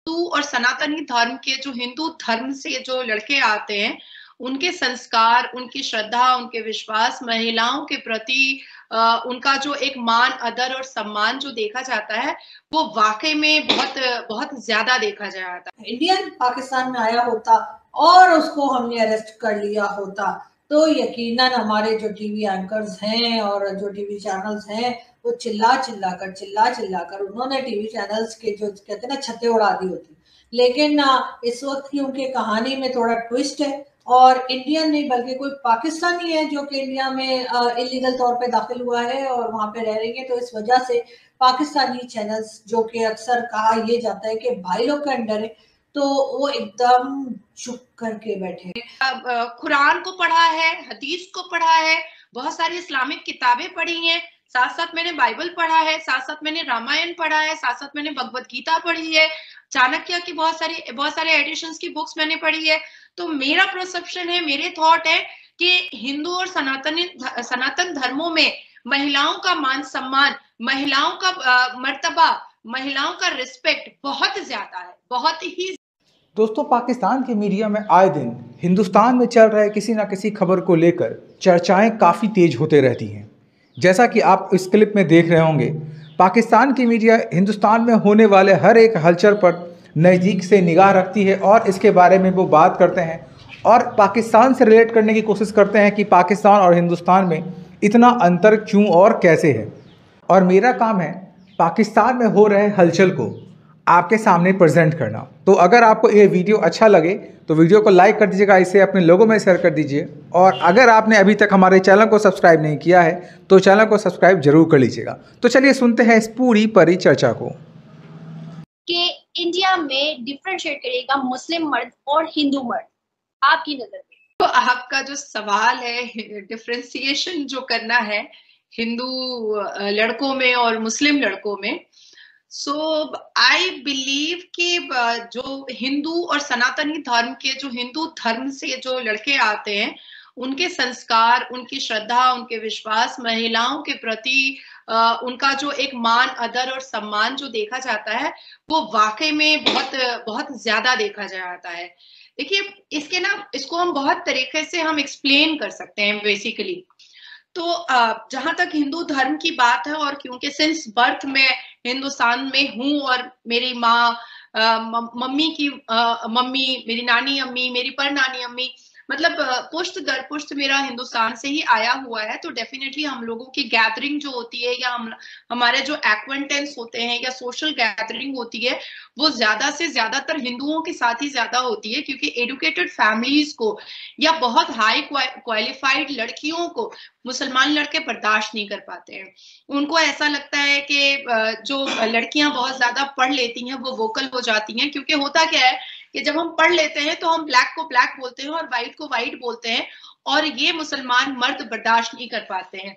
हिंदू और सनातनी धर्म के जो हिंदू धर्म से जो लड़के आते हैं, उनके संस्कार, उनकी श्रद्धा, उनके विश्वास, महिलाओं के प्रति उनका जो एक मान, आदर और सम्मान जो देखा जाता है, वो वाकई में बहुत बहुत ज्यादा देखा जाता है। इंडियन पाकिस्तान में आया होता और उसको हमने अरेस्ट कर लिया होता तो यकीनन हमारे जो टीवी एंकर्स हैं और जो टीवी चैनल्स हैं वो चिल्ला चिल्ला कर उन्होंने टीवी चैनल्स के जो कहते हैं ना छत्ते उड़ा दी होती। लेकिन इस वक्त क्योंकि कहानी में थोड़ा ट्विस्ट है और इंडियन नहीं बल्कि कोई पाकिस्तानी है जो कि इंडिया में इलीगल तौर पे दाखिल हुआ है और वहां पे रह रही है, तो इस वजह से पाकिस्तानी चैनल्स जो कि अक्सर कहा यह जाता है कि भाई लोग के अंडर है, तो वो एकदम चुप करके बैठे। कुरान को पढ़ा है, हदीस को पढ़ा है, बहुत सारी इस्लामिक किताबें पढ़ी हैं, साथ साथ मैंने बाइबल पढ़ा है, साथ साथ मैंने रामायण पढ़ा है, साथ साथ मैंने भगवत गीता पढ़ी है, चाणक्य की बहुत सारे एडिशंस की बुक्स मैंने पढ़ी है। तो मेरा परसेप्शन है, मेरे थॉट है कि हिंदू और सनातन धर्मों में महिलाओं का मान सम्मान, महिलाओं का मर्तबा, महिलाओं का रिस्पेक्ट बहुत ज्यादा है, बहुत ही। दोस्तों, पाकिस्तान की मीडिया में आए दिन हिंदुस्तान में चल रहे किसी न किसी खबर को लेकर चर्चाएं काफ़ी तेज होते रहती हैं। जैसा कि आप इस क्लिप में देख रहे होंगे, पाकिस्तान की मीडिया हिंदुस्तान में होने वाले हर एक हलचल पर नज़दीक से निगाह रखती है और इसके बारे में वो बात करते हैं और पाकिस्तान से रिलेट करने की कोशिश करते हैं कि पाकिस्तान और हिंदुस्तान में इतना अंतर क्यों और कैसे है। और मेरा काम है पाकिस्तान में हो रहे हलचल को आपके सामने प्रेजेंट करना। तो अगर आपको ये वीडियो अच्छा लगे तो वीडियो को लाइक कर दीजिएगा, इसे अपने लोगों में शेयर कर दीजिए और अगर आपने अभी तक हमारे चैनल को सब्सक्राइब नहीं किया है तो चैनल को सब्सक्राइब जरूर कर लीजिएगा। तो चलिए सुनते हैं इस पूरी परिचर्चा को। कि इंडिया में डिफरेंशिएट करेगा मुस्लिम मर्द और हिंदू मर्द आपकी नजर में? तो आपका जो सवाल है, डिफरेंशिएशन जो करना है हिंदू लड़कों में और मुस्लिम लड़कों में, सो आई बिलीव कि जो हिंदू और सनातनी धर्म के जो हिंदू धर्म से जो लड़के आते हैं, उनके संस्कार, उनकी श्रद्धा, उनके विश्वास, महिलाओं के प्रति उनका जो एक मान, आदर और सम्मान जो देखा जाता है, वो वाकई में बहुत बहुत ज्यादा देखा जाता है। देखिए, इसको हम बहुत तरीके से हम एक्सप्लेन कर सकते हैं बेसिकली। तो जहां तक हिंदू धर्म की बात है, और क्योंकि सिंस बर्थ में हिंदुस्तान में हूँ और मेरी माँ, मम्मी की मम्मी, मेरी नानी अम्मी, मेरी परनानी अम्मी, मतलब पुश्त दर पुश्त मेरा हिंदुस्तान से ही आया हुआ है, तो डेफिनेटली हम लोगों की गैदरिंग जो होती है या हमारे जो एक्वेंटेंस होते हैं या सोशल गैदरिंग होती है, वो ज्यादा से ज्यादातर हिंदुओं के साथ ही ज्यादा होती है, क्योंकि एडुकेटेड फैमिलीज को या बहुत हाई क्वालिफाइड लड़कियों को मुसलमान लड़के बर्दाश्त नहीं कर पाते हैं। उनको ऐसा लगता है कि जो लड़कियां बहुत ज्यादा पढ़ लेती हैं वो वोकल हो जाती हैं, क्योंकि होता क्या है कि जब हम पढ़ लेते हैं तो हम ब्लैक को ब्लैक बोलते हैं और व्हाइट को व्हाइट बोलते हैं, और ये मुसलमान मर्द बर्दाश्त नहीं कर पाते हैं।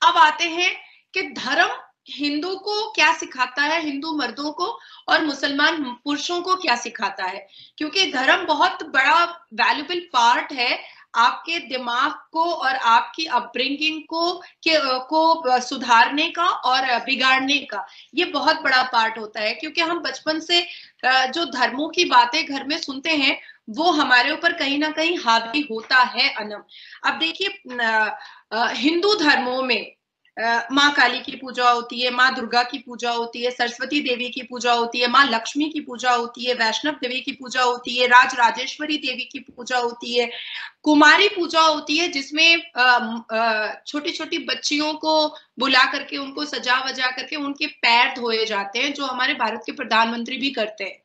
अब आते हैं कि धर्म हिंदू को क्या सिखाता है, हिंदू मर्दों को, और मुसलमान पुरुषों को क्या सिखाता है, क्योंकि धर्म बहुत बड़ा वैल्यूबल पार्ट है आपके दिमाग को और आपकी अपब्रिंगिंग को सुधारने का और बिगाड़ने का। ये बहुत बड़ा पार्ट होता है, क्योंकि हम बचपन से जो धर्मों की बातें घर में सुनते हैं वो हमारे ऊपर कहीं ना कहीं हावी होता है अनम। अब देखिए, हिंदू धर्मों में माँ काली की पूजा होती है, माँ दुर्गा की पूजा होती है, सरस्वती देवी की पूजा होती है, माँ लक्ष्मी की पूजा होती है, वैष्णव देवी की पूजा होती है, राज राजेश्वरी देवी की पूजा होती है, कुमारी पूजा होती है, जिसमें छोटी छोटी बच्चियों को बुला करके उनको सजा वजा करके उनके पैर धोए जाते हैं, जो हमारे भारत के प्रधानमंत्री भी करते हैं।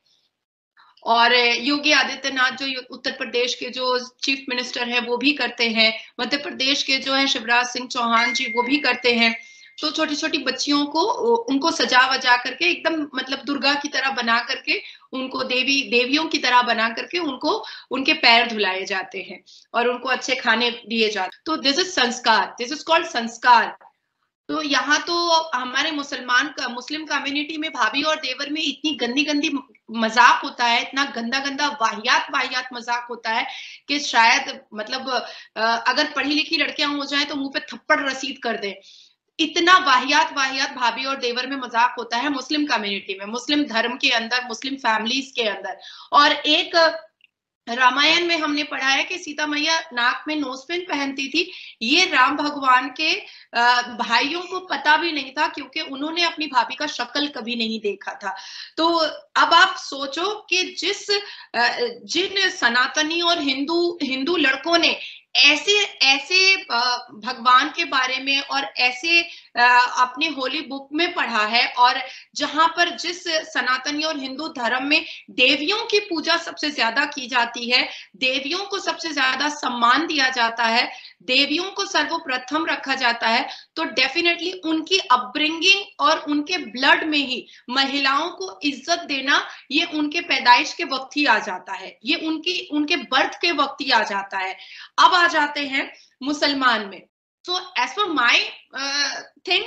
और योगी आदित्यनाथ जो उत्तर प्रदेश के जो चीफ मिनिस्टर हैं वो भी करते हैं, मध्य प्रदेश के जो है शिवराज सिंह चौहान जी वो भी करते हैं। तो छोटी छोटी बच्चियों को उनको सजा वजा करके एकदम मतलब दुर्गा की तरह बना करके उनको देवियों की तरह बना करके उनको उनके पैर धुलाए जाते हैं और उनको अच्छे खाने दिए जाते। तो दिस इज संस्कार, दिस इज कॉल्ड संस्कार। तो यहाँ तो हमारे मुस्लिम कम्युनिटी में भाभी और देवर में इतनी गंदी गंदी मजाक होता है, इतना गंदा गंदा वाहियात मजाक होता है कि शायद मतलब अगर पढ़ी लिखी लड़कियां हो जाएं तो मुंह पे थप्पड़ रसीद कर दें। इतना वाहियात वाहियात भाभी और देवर में मजाक होता है मुस्लिम कम्युनिटी में, मुस्लिम धर्म के अंदर, मुस्लिम फैमिलीज के अंदर। और एक रामायण में हमने पढ़ा है कि सीता मैया नाक में नोजपिन पहनती थी। ये राम भगवान के भाइयों को पता भी नहीं था, क्योंकि उन्होंने अपनी भाभी का शक्ल कभी नहीं देखा था। तो अब आप सोचो कि जिन सनातनी और हिंदू लड़कों ने ऐसे भगवान के बारे में और ऐसे अपने होली बुक में पढ़ा है, और जहां पर जिस सनातनी और हिंदू धर्म में देवियों की पूजा सबसे ज्यादा की जाती है, देवियों को सबसे ज्यादा सम्मान दिया जाता है, देवियों को सर्वप्रथम रखा जाता है, तो डेफिनेटली उनकी अपब्रिंगिंग और उनके ब्लड में ही महिलाओं को इज्जत देना, ये उनके पैदाइश के वक्त ही आ जाता है, ये उनके बर्थ के वक्त ही आ जाता है। अब आ जाते हैं मुसलमान में। So as per my think,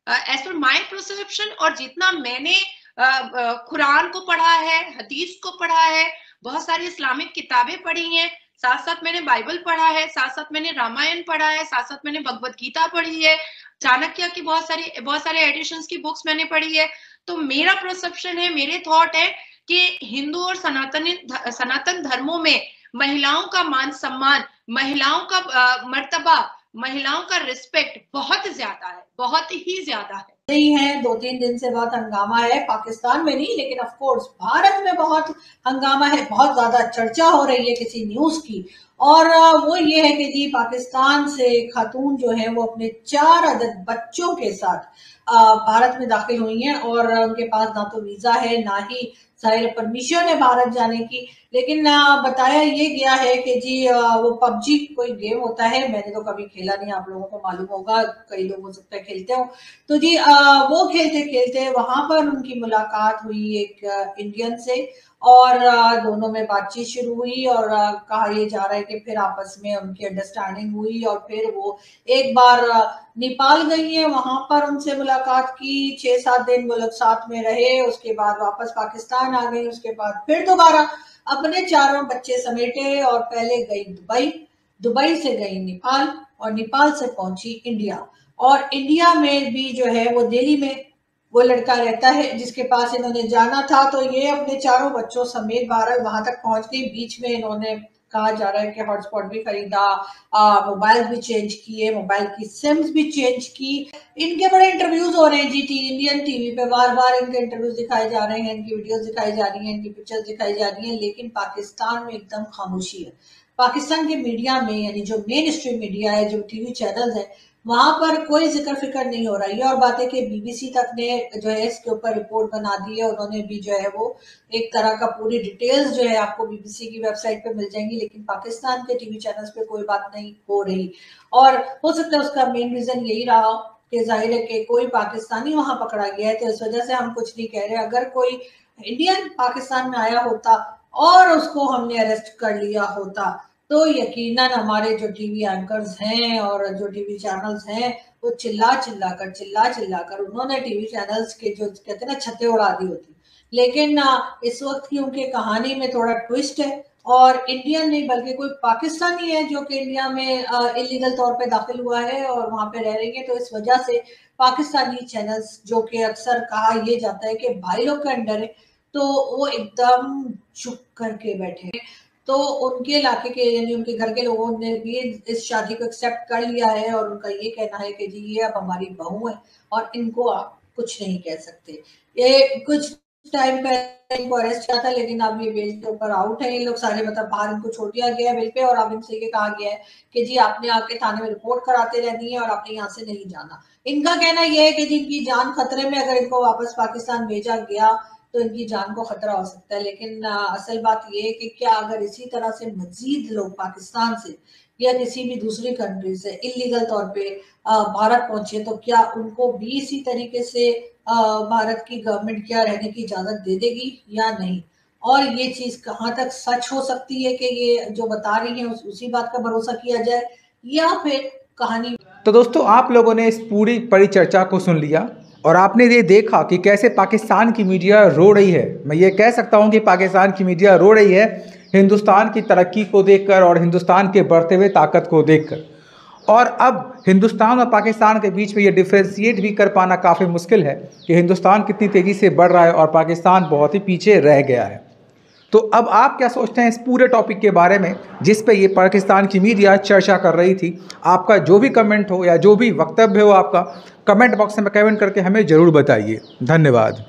as per my perception, और जितना मैंने कुरान को पढ़ा है, हदीस को पढ़ा है, बहुत सारी इस्लामिक किताबें पढ़ी हैं, साथ साथ मैंने बाइबल पढ़ा है, साथ साथ मैंने रामायण पढ़ा है, साथ साथ मैंने भगवत गीता पढ़ी है, चाणक्य की बहुत सारे एडिशंस की बुक्स मैंने पढ़ी है। तो मेरा परसेप्शन है, मेरे थॉट है कि हिंदू और सनातन धर्मों में महिलाओं का मान सम्मान, महिलाओं का मर्तबा, महिलाओं का रिस्पेक्ट बहुत ज्यादा है, बहुत ही ज्यादा है। नहीं है, 2-3 दिन से बहुत हंगामा है, पाकिस्तान में नहीं लेकिन ऑफ कोर्स भारत में बहुत हंगामा है, बहुत ज्यादा चर्चा हो रही है किसी न्यूज की। और वो ये है कि जी पाकिस्तान से खातून जो है वो अपने 4 अदद बच्चों के साथ भारत में दाखिल हुई हैं, और उनके पास ना तो वीजा है ना ही जाहिर परमिशन है भारत जाने की। लेकिन बताया ये गया है कि जी वो पबजी कोई गेम होता है, मैंने तो कभी खेला नहीं, आप लोगों को मालूम होगा, कई लोग हो सकता है खेलते हो। तो जी वो खेलते खेलते वहां पर उनकी मुलाकात हुई एक इंडियन से, और दोनों में बातचीत शुरू हुई, और कहा ये जा रहा है कि फिर आपस में उनकी अंडरस्टैंडिंग हुई, और फिर वो एक बार नेपाल गई है, वहां पर उनसे मुलाकात की, 6-7 दिन वो लोग साथ में रहे, उसके बाद वापस पाकिस्तान आ गई, उसके बाद फिर दोबारा अपने 4 बच्चे समेटे और पहले गई दुबई, दुबई से गई नेपाल, और नेपाल से पहुंची इंडिया। और इंडिया में भी जो है वो दिल्ली में वो लड़का रहता है जिसके पास इन्होंने जाना था। तो ये अपने 4 बच्चों समेत वहां तक पहुंच गई। बीच में इन्होंने कहा जा रहा है कि हॉटस्पॉट भी खरीदा, मोबाइल भी चेंज किए, मोबाइल की सिम्स भी चेंज की। इनके बड़े इंटरव्यूज हो रहे हैं जी, इंडियन टीवी पे बार बार इनके इंटरव्यूज दिखाए जा रहे हैं, इनकी वीडियोस दिखाई जा रही हैं, इनकी पिक्चर्स दिखाई जा रही हैं, लेकिन पाकिस्तान में एकदम खामोशी है। पाकिस्तान के मीडिया में, यानी जो मेन स्ट्रीम मीडिया है, जो टीवी चैनल्स है, वहां पर कोई जिक्र फिक्र नहीं हो रही है। और बात है कि बीबीसी तक ने जो है इसके ऊपर रिपोर्ट बना दी है, उन्होंने भी जो है वो एक तरह का पूरी डिटेल्स जो है आपको बीबीसी की वेबसाइट पे मिल जाएंगी, लेकिन पाकिस्तान के टीवी चैनल्स पे कोई बात नहीं हो रही। और हो सकता है उसका मेन रीजन यही रहा कि जाहिर है कि कोई पाकिस्तानी वहां पकड़ा गया है, तो इस वजह से हम कुछ नहीं कह रहे। अगर कोई इंडियन पाकिस्तान में आया होता और उसको हमने अरेस्ट कर लिया होता, तो यकीनन हमारे जो टीवी एंकर्स हैं और जो टीवी चैनल्स हैं वो चिल्ला चिल्ला कर उन्होंने टीवी चैनल्स के जो कहते हैं ना छत्ते उड़ा दी होती। लेकिन इस वक्त की उनकी कहानी में थोड़ा ट्विस्ट है, और इंडियन नहीं बल्कि कोई पाकिस्तानी है जो कि इंडिया में इलीगल तौर पे दाखिल हुआ है और वहां पे रह रही है। तो इस वजह से पाकिस्तानी चैनल्स, जो कि अक्सर कहा यह जाता है कि भाई लोग के अंडर है, तो वो एकदम चुप करके बैठे। तो उनके इलाके के यानी उनके घर के लोगों ने भी इस शादी को एक्सेप्ट कर लिया है, और उनका ये कहना है कि जी ये अब हमारी बहू है और इनको आप कुछ नहीं कह सकते। ये कुछ टाइम पहले इनको अरेस्ट किया था, लेकिन अब ये बेल के ऊपर आउट है। ये लोग सारे मतलब बाहर इनको छोड़ दिया गया है बेल पे, और अब इनसे ये कहा गया है कि जी आपने आके थाने में रिपोर्ट कराते रहनी है और आपने यहाँ से नहीं जाना। इनका कहना यह है कि जिनकी जान खतरे में, अगर इनको वापस पाकिस्तान भेजा गया तो इनकी जान को खतरा हो सकता है। लेकिन असल बात यह है कि क्या अगर इसी तरह से मजीद लोग पाकिस्तान से या किसी भी दूसरी कंट्री से इलीगल तौर पे भारत पहुंचे, तो क्या उनको भी इसी तरीके से भारत की गवर्नमेंट क्या रहने की इजाजत दे देगी या नहीं? और ये चीज कहाँ तक सच हो सकती है कि ये जो बता रही है उसी बात का भरोसा किया जाए, या फिर कहानी। तो दोस्तों, आप लोगों ने इस पूरी परिचर्चा को सुन लिया और आपने ये देखा कि कैसे पाकिस्तान की मीडिया रो रही है। मैं ये कह सकता हूँ कि पाकिस्तान की मीडिया रो रही है हिंदुस्तान की तरक्की को देखकर और हिंदुस्तान के बढ़ते हुए ताकत को देखकर। और अब हिंदुस्तान और पाकिस्तान के बीच में ये डिफ्रेंशिएट भी कर पाना काफ़ी मुश्किल है कि हिंदुस्तान कितनी तेज़ी से बढ़ रहा है और पाकिस्तान बहुत ही पीछे रह गया है। तो अब आप क्या सोचते हैं इस पूरे टॉपिक के बारे में जिस पे ये पाकिस्तान की मीडिया चर्चा कर रही थी? आपका जो भी कमेंट हो या जो भी वक्तव्य हो आपका, कमेंट बॉक्स में कमेंट करके हमें ज़रूर बताइए। धन्यवाद।